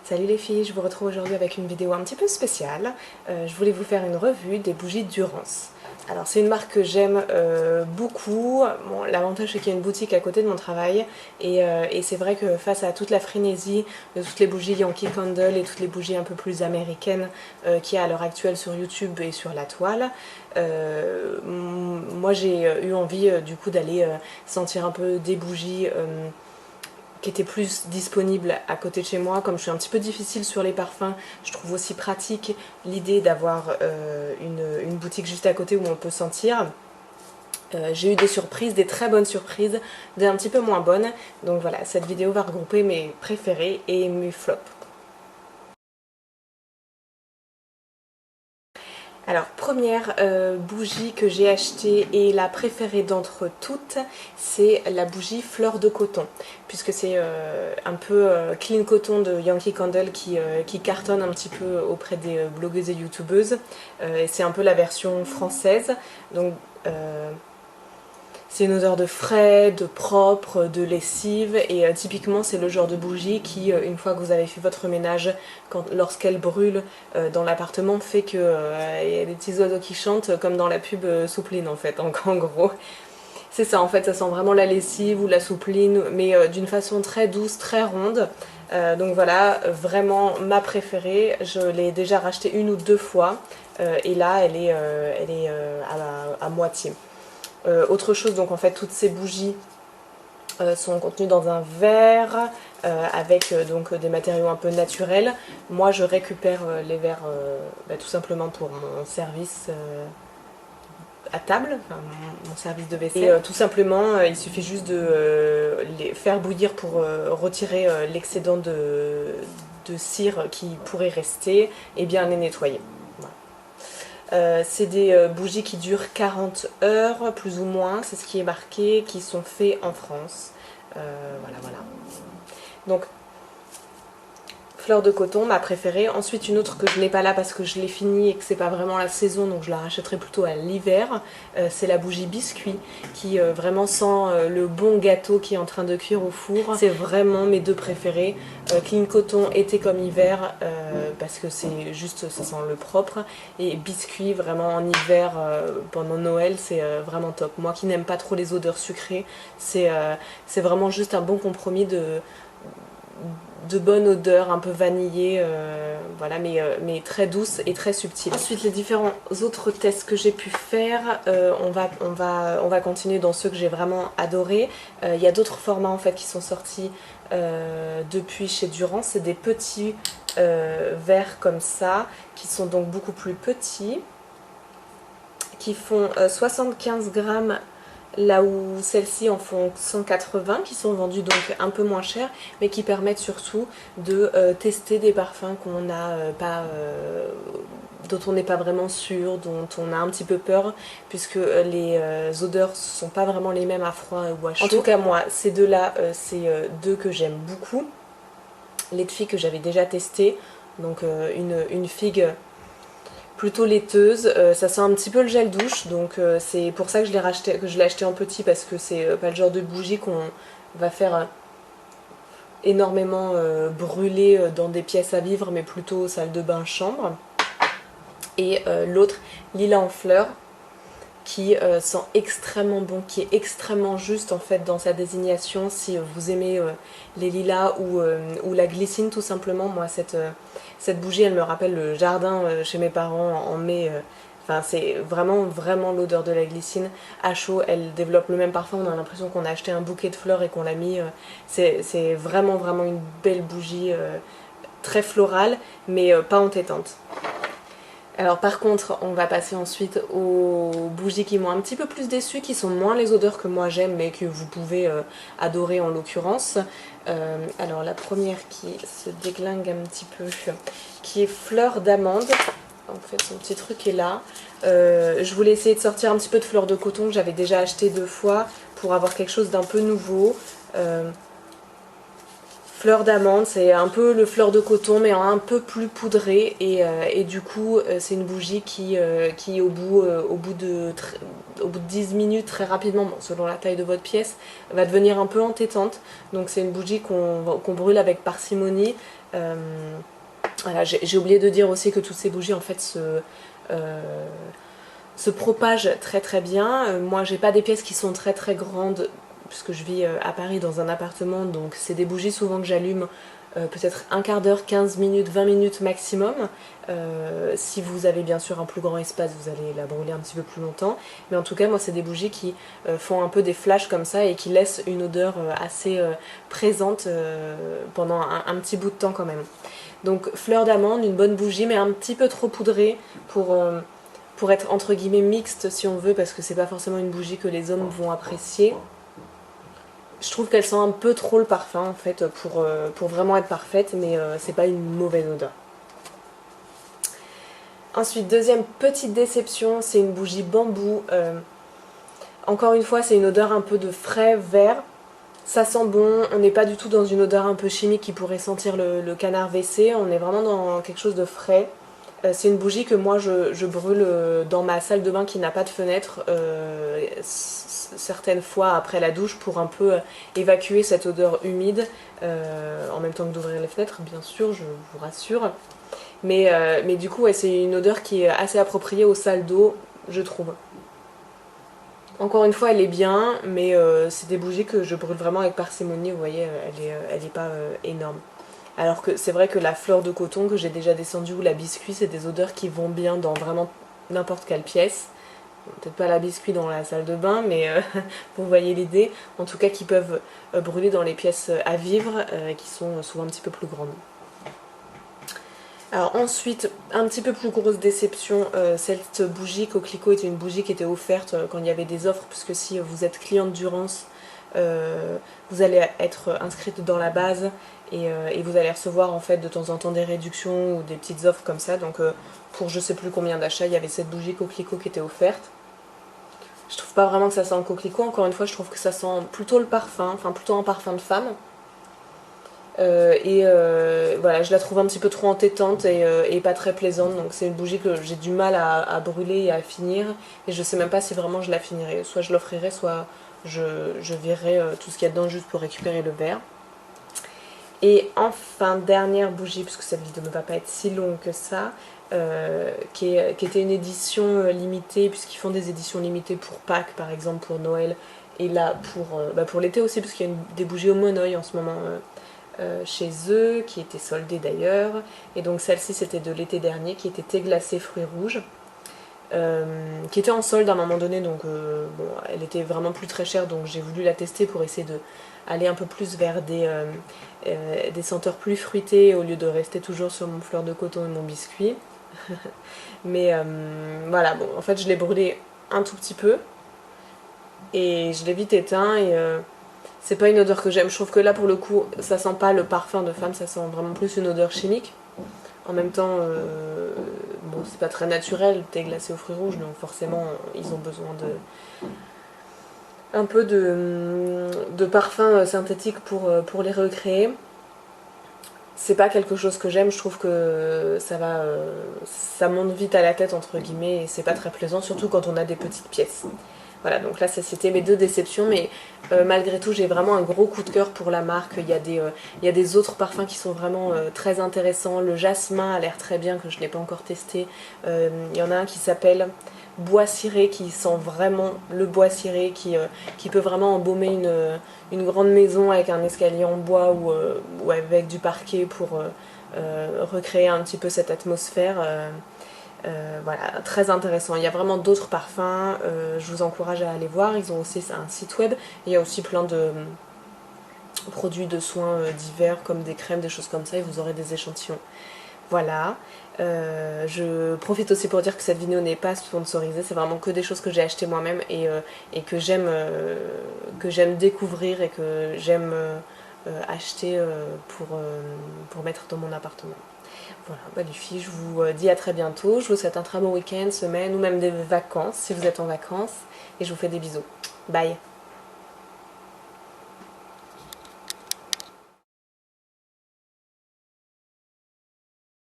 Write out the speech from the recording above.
Salut les filles, je vous retrouve aujourd'hui avec une vidéo un petit peu spéciale. Je voulais vous faire une revue des bougies Durance. Alors c'est une marque que j'aime beaucoup. Bon, l'avantage c'est qu'il y a une boutique à côté de mon travail et c'est vrai que face à toute la frénésie de toutes les bougies Yankee Candle et toutes les bougies un peu plus américaines qu'il y a à l'heure actuelle sur YouTube et sur la toile, moi j'ai eu envie du coup d'aller sentir un peu des bougies qui était plus disponible à côté de chez moi. Comme je suis un petit peu difficile sur les parfums, je trouve aussi pratique l'idée d'avoir une boutique juste à côté où on peut sentir. J'ai eu des surprises, des très bonnes surprises, des un petit peu moins bonnes. Donc voilà, cette vidéo va regrouper mes préférés et mes flops. Alors, première bougie que j'ai achetée et la préférée d'entre toutes, c'est la bougie fleur de coton, puisque c'est un peu clean coton de Yankee Candle qui cartonne un petit peu auprès des blogueuses et youtubeuses. Et c'est un peu la version française, donc c'est une odeur de frais, de propre, de lessive et typiquement c'est le genre de bougie qui, une fois que vous avez fait votre ménage, lorsqu'elle brûle dans l'appartement, fait qu'il y a des petits oiseaux qui chantent comme dans la pub Soupline en fait, en gros. C'est ça en fait, ça sent vraiment la lessive ou la soupline, mais d'une façon très douce, très ronde. Donc voilà, vraiment ma préférée. Je l'ai déjà rachetée une ou deux fois et là elle est à moitié. Autre chose, donc en fait toutes ces bougies sont contenues dans un verre avec donc des matériaux un peu naturels. Moi je récupère les verres tout simplement pour mon service à table, enfin, mon service de vaisselle. Et tout simplement il suffit juste de les faire bouillir pour retirer l'excédent de cire qui pourrait rester et bien les nettoyer. C'est des bougies qui durent 40 heures, plus ou moins, c'est ce qui est marqué, qui sont faits en France. Voilà. Donc, fleur de coton, ma préférée. Ensuite, une autre que je n'ai pas là parce que je l'ai finie et que c'est pas vraiment la saison, donc je la rachèterai plutôt à l'hiver. C'est la bougie biscuit qui vraiment sent le bon gâteau qui est en train de cuire au four. C'est vraiment mes deux préférés. Clean coton été comme hiver parce que c'est juste, ça sent le propre. Et biscuit vraiment en hiver pendant Noël, c'est vraiment top. Moi qui n'aime pas trop les odeurs sucrées, c'est vraiment juste un bon compromis de bonne odeur, un peu vanillée, voilà, mais très douce et très subtile. Ensuite, les différents autres tests que j'ai pu faire, on va continuer dans ceux que j'ai vraiment adorés. Il y a d'autres formats en fait qui sont sortis depuis chez Durance. C'est des petits verres comme ça, qui sont donc beaucoup plus petits, qui font 75 grammes. Là où celles-ci en font 180 qui sont vendues donc un peu moins cher mais qui permettent surtout de tester des parfums qu'on n'a pas dont on n'est pas vraiment sûr, dont on a un petit peu peur puisque les odeurs ne sont pas vraiment les mêmes à froid ou à chaud. En tout cas moi ces deux là c'est deux que j'aime beaucoup. Les filles que j'avais déjà testées, donc une figue plutôt laiteuse, ça sent un petit peu le gel douche, donc c'est pour ça que je l'ai acheté en petit parce que c'est pas le genre de bougie qu'on va faire énormément brûler dans des pièces à vivre, mais plutôt salle de bain, chambre. Et l'autre, lilas en fleurs, qui sent extrêmement bon, qui est extrêmement juste en fait dans sa désignation. Si vous aimez les lilas ou la glycine tout simplement, moi cette bougie elle me rappelle le jardin chez mes parents en mai. Enfin c'est vraiment l'odeur de la glycine. À chaud elle développe le même parfum, on a l'impression qu'on a acheté un bouquet de fleurs et qu'on l'a mis. C'est vraiment une belle bougie très florale mais pas entêtante. Alors par contre, on va passer ensuite aux bougies qui m'ont un petit peu plus déçue, qui sont moins les odeurs que moi j'aime, mais que vous pouvez adorer en l'occurrence. Alors la première qui se déglingue un petit peu, qui est fleur d'amande. En fait, son petit truc est là. Je voulais essayer de sortir un petit peu de fleur de coton que j'avais déjà acheté 2 fois pour avoir quelque chose d'un peu nouveau. Fleur d'amande, c'est un peu le fleur de coton mais un peu plus poudré et du coup c'est une bougie qui au bout de 10 minutes très rapidement, bon, selon la taille de votre pièce, va devenir un peu entêtante. Donc c'est une bougie qu'on brûle avec parcimonie. Voilà, j'ai oublié de dire aussi que toutes ces bougies en fait se propagent très très bien. Moi j'ai pas des pièces qui sont très très grandes puisque je vis à Paris dans un appartement, donc c'est des bougies souvent que j'allume peut-être un quart d'heure, 15 minutes, 20 minutes maximum. Si vous avez bien sûr un plus grand espace, vous allez la brûler un petit peu plus longtemps. Mais en tout cas, moi, c'est des bougies qui font un peu des flashs comme ça et qui laissent une odeur assez présente pendant un petit bout de temps quand même. Donc fleur d'amande, une bonne bougie, mais un petit peu trop poudrée pour être entre guillemets mixte si on veut, parce que c'est pas forcément une bougie que les hommes vont apprécier. Je trouve qu'elle sent un peu trop le parfum en fait pour vraiment être parfaite, mais c'est pas une mauvaise odeur. Ensuite, deuxième petite déception, c'est une bougie bambou. Encore une fois, c'est une odeur un peu de frais vert. Ça sent bon, on n'est pas du tout dans une odeur un peu chimique qui pourrait sentir le canard WC, on est vraiment dans quelque chose de frais. C'est une bougie que moi je brûle dans ma salle de bain qui n'a pas de fenêtre certaines fois après la douche pour un peu évacuer cette odeur humide en même temps que d'ouvrir les fenêtres bien sûr, je vous rassure. Mais du coup ouais, c'est une odeur qui est assez appropriée aux salles d'eau, je trouve. Encore une fois elle est bien, mais c'est des bougies que je brûle vraiment avec parcimonie, vous voyez, elle est pas énorme. Alors que c'est vrai que la fleur de coton que j'ai déjà descendue ou la biscuit, c'est des odeurs qui vont bien dans vraiment n'importe quelle pièce. Peut-être pas la biscuit dans la salle de bain, mais vous voyez l'idée. En tout cas, qui peuvent brûler dans les pièces à vivre, qui sont souvent un petit peu plus grandes. Alors ensuite, un petit peu plus grosse déception, cette bougie coquelicot était une bougie qui était offerte quand il y avait des offres, puisque si vous êtes cliente Durance, vous allez être inscrite dans la base et vous allez recevoir en fait de temps en temps des réductions ou des petites offres comme ça. Donc pour je sais plus combien d'achats, il y avait cette bougie coquelicot qui était offerte. Je trouve pas vraiment que ça sent le coquelicot, encore une fois je trouve que ça sent plutôt le parfum, enfin plutôt un parfum de femme. Voilà, je la trouve un petit peu trop entêtante et pas très plaisante, donc c'est une bougie que j'ai du mal à brûler et à finir, et je sais même pas si vraiment je la finirai, soit je l'offrirai, soit je virerai tout ce qu'il y a dedans juste pour récupérer le verre. Et enfin, dernière bougie, puisque cette vidéo ne va pas être si longue que ça, qui était une édition limitée, puisqu'ils font des éditions limitées pour Pâques par exemple, pour Noël, et là pour l'été aussi, parce qu'il y a des bougies au monoeil en ce moment chez eux, qui étaient soldées d'ailleurs, et donc celle-ci c'était de l'été dernier, qui était thé glacé fruits rouges, qui était en solde à un moment donné, donc bon, elle était vraiment plus très chère, donc j'ai voulu la tester pour essayer de aller un peu plus vers des senteurs plus fruitées au lieu de rester toujours sur mon fleur de coton et mon biscuit. Mais voilà, bon, en fait je l'ai brûlé un tout petit peu et je l'ai vite éteint et c'est pas une odeur que j'aime. Je trouve que là pour le coup ça sent pas le parfum de femme, ça sent vraiment plus une odeur chimique. En même temps, bon, c'est pas très naturel, le thé glacé aux fruits rouges, donc forcément ils ont besoin un peu de parfum synthétique pour les recréer. C'est pas quelque chose que j'aime, je trouve que ça monte vite à la tête entre guillemets et c'est pas très plaisant, surtout quand on a des petites pièces. Voilà, donc là c'était mes deux déceptions, mais malgré tout j'ai vraiment un gros coup de cœur pour la marque. Il y a des autres parfums qui sont vraiment très intéressants. Le jasmin a l'air très bien, que je n'ai pas encore testé. Il y en a un qui s'appelle bois ciré, qui sent vraiment le bois ciré, qui peut vraiment embaumer une grande maison avec un escalier en bois ou avec du parquet pour recréer un petit peu cette atmosphère. Voilà, très intéressant. Il y a vraiment d'autres parfums, je vous encourage à aller voir. Ils ont aussi un site web. Il y a aussi plein de produits de soins divers comme des crèmes, des choses comme ça, et vous aurez des échantillons. Voilà, je profite aussi pour dire que cette vidéo n'est pas sponsorisée, c'est vraiment que des choses que j'ai achetées moi-même et que j'aime découvrir et que j'aime acheter pour mettre dans mon appartement. Voilà, bah les filles, je vous dis à très bientôt. Je vous souhaite un très bon week-end, semaine ou même des vacances si vous êtes en vacances. Et je vous fais des bisous. Bye!